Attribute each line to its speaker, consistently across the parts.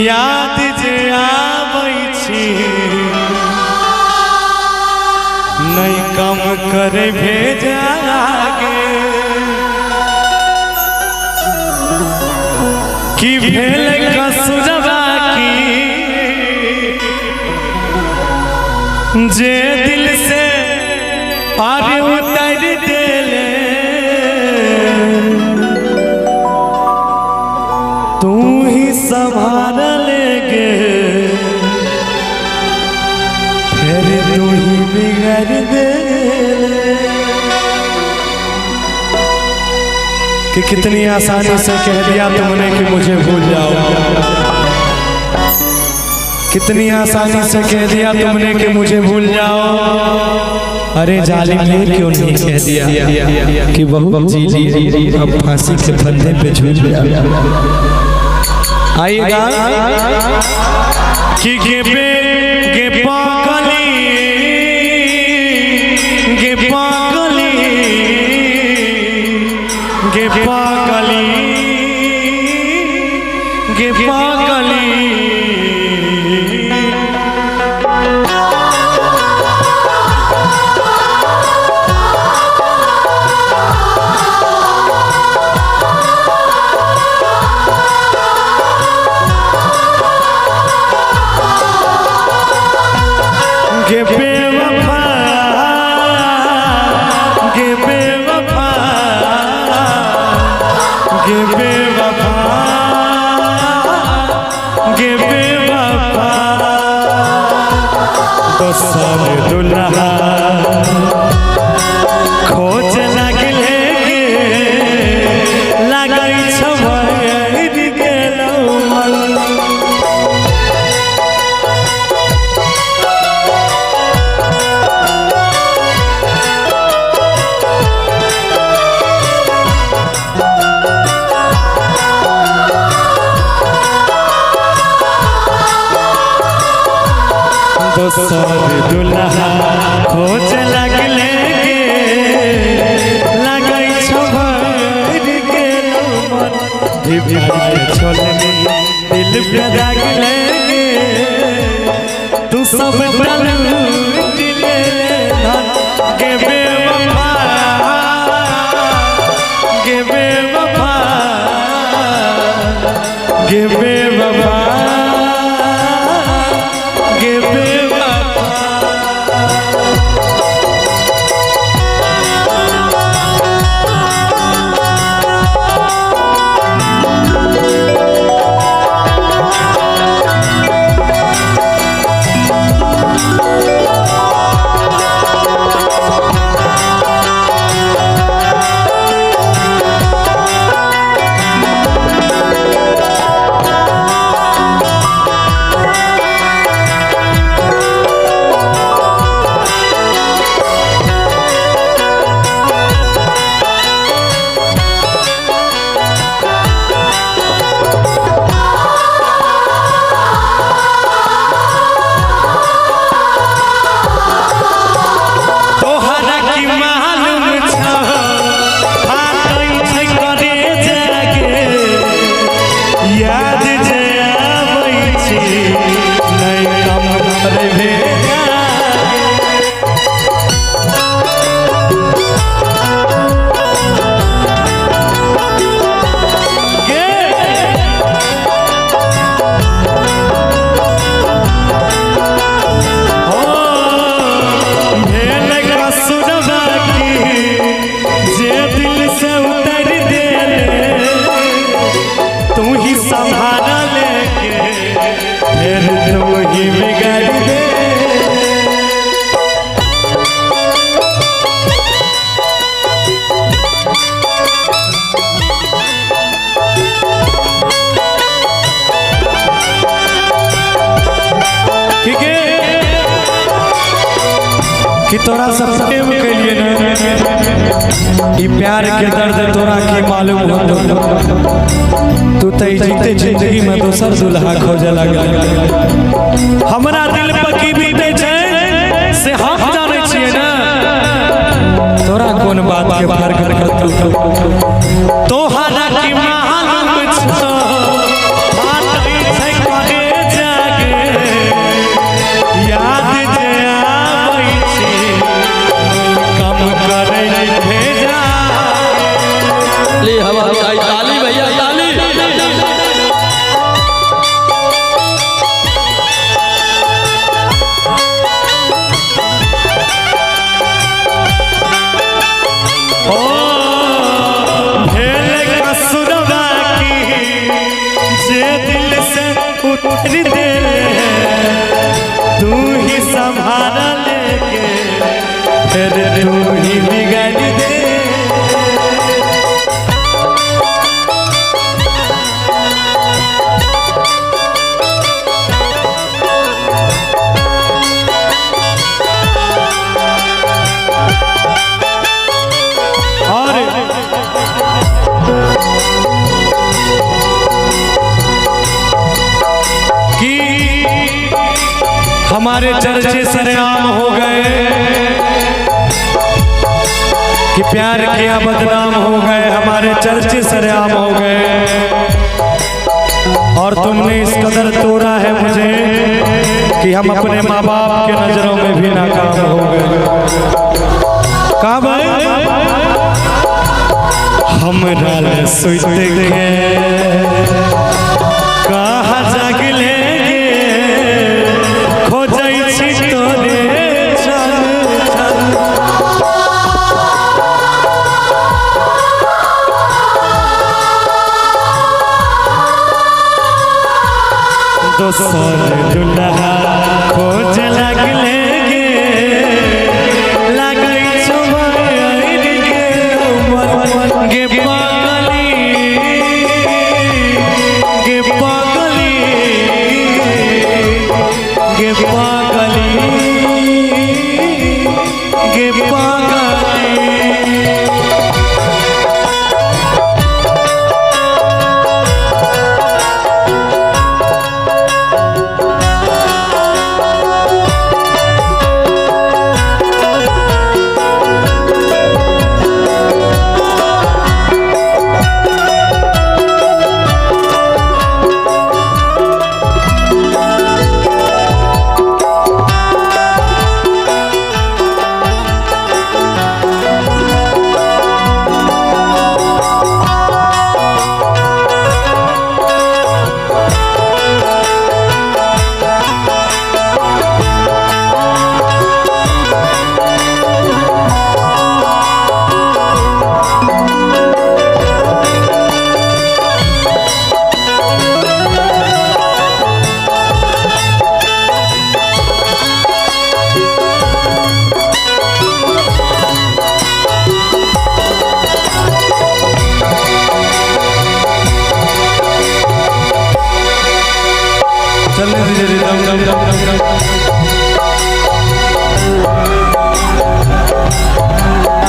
Speaker 1: याद जे आबै छी नहीं कम करे भेजा गे कि भेल कसुरवा की जे दिल से आरे उतर देले तू ही संभाल लेगे फिर तू ही बिगड़ दे कि कितनी आसानी से कह दिया तुमने कि मुझे भूल जाओ। कितनी आसानी से कह दिया तुमने कि मुझे भूल जाओ। अरे जालिम ने क्यों नहीं कह दिया कि बहु जी अब फांसी के फंदे पे झूल गया। आइएगा कि गे पागली गे पागली गे पागली गे पागली गे बेवफा गे बेवफा गे बेवफा गे बेवफा तो सब दुल्हा खोज लगले गे लगै छवैर गेलौ दोसर दुल्हा खोज लगले गे लगै छवैर गेलौ मन बिहार के छोलनी दिल पे लगले गे तू सब लूट ले गे बेवफा गे बेवफा गे बेवफा गे बेवफा कि तोरा सब प्रेम के लिए न प्यार के दर्द तोरा की मालूम हो तू तो जीते जिंदगी में दोसर दुल्हा खोजे लगल। हमरा दिल पर की बीते छै से हम जाने छिए ना तोरा कौन बात के फर्क पड़तौ तोहरा की मालूम छौ बात छै करे दे तू ही संभाल लेके फिर तू ही बिगाड़ दे। हमारे चर्चे सरेआम हो गए कि प्यार किया बदनाम हो गए, हमारे चर्चे सरेआम हो गए और तुमने इस कदर तोड़ा है मुझे कि हम अपने माँ बाप के नजरों में भी नाकाम हो गए। कहा भाई हमरा सोचते के कहा जाग लेंगे दोसर दुल्हा खोज लग लेंगे लगई छुबाई गे पागली गे पागली गे पागली गे पागली।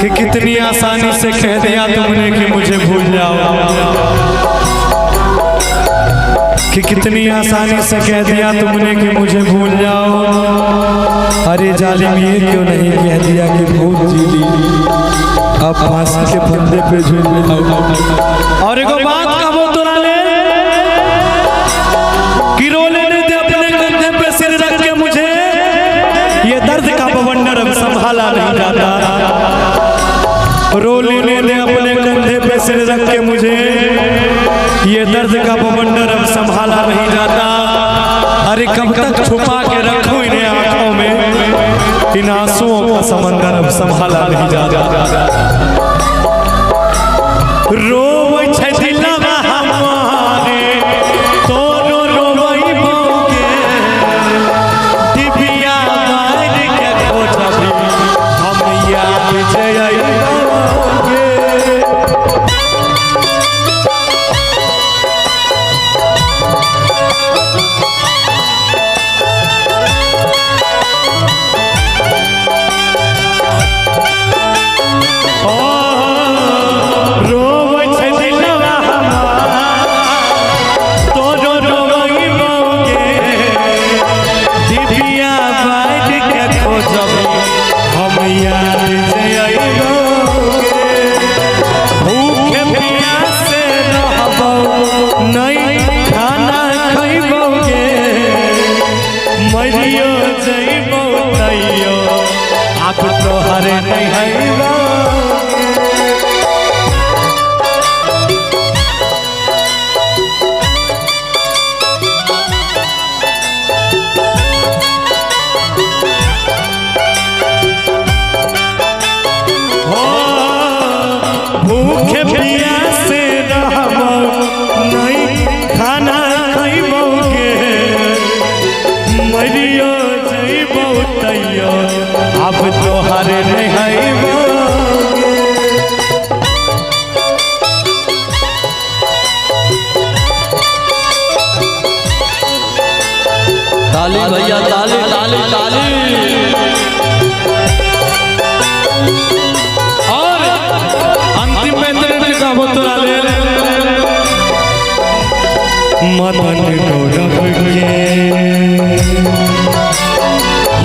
Speaker 1: कि कितनी आसानी से कह दिया तुमने कि मुझे भूल जाओ, कि कितनी आसानी से कह दिया तुमने कि मुझे भूल जाओ। अरे जालिम ये क्यों नहीं कह दिया कि भूल जी ली अब फांसी के फंदे पे झूल। और एक बात कहो तो ना ले कि रो लेने दे अपने कंधे पे सिर रख के मुझे, ये दर्द का बवंडर अब संभाला नहीं जाता। रो लेने दे अपने कंधे पे सिर रख के मुझे, ये दर्द का बवंडर अब संभाला नहीं जाता। अरे कब तक छुपा के रखूं इन्हें आंखों में, इन आंसुओं का समंदर अब संभाला नहीं जाता। रो दिलवा हमारे दोनों रोवई बोगे, दिव्या मार के खोजबी हम याद जय रोवई
Speaker 2: ताली भैया ताली ताली ताली।
Speaker 1: और अंतिम में तेरे का बोतला ले मदन गौरव के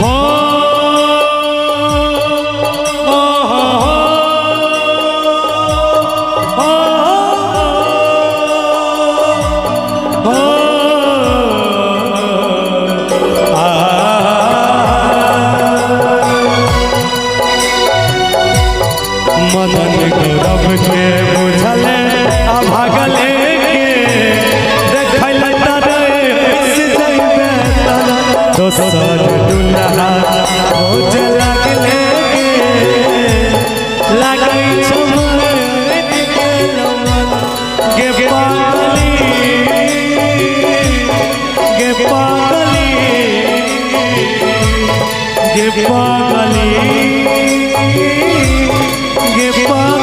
Speaker 1: हो मदन गौरव के बुझले आ भागले के देखल तारे से जइबे दोसर दुल्हा खोज लागले के लागै छमन के लमन गे पागली गे पागली गे पागली गे पागली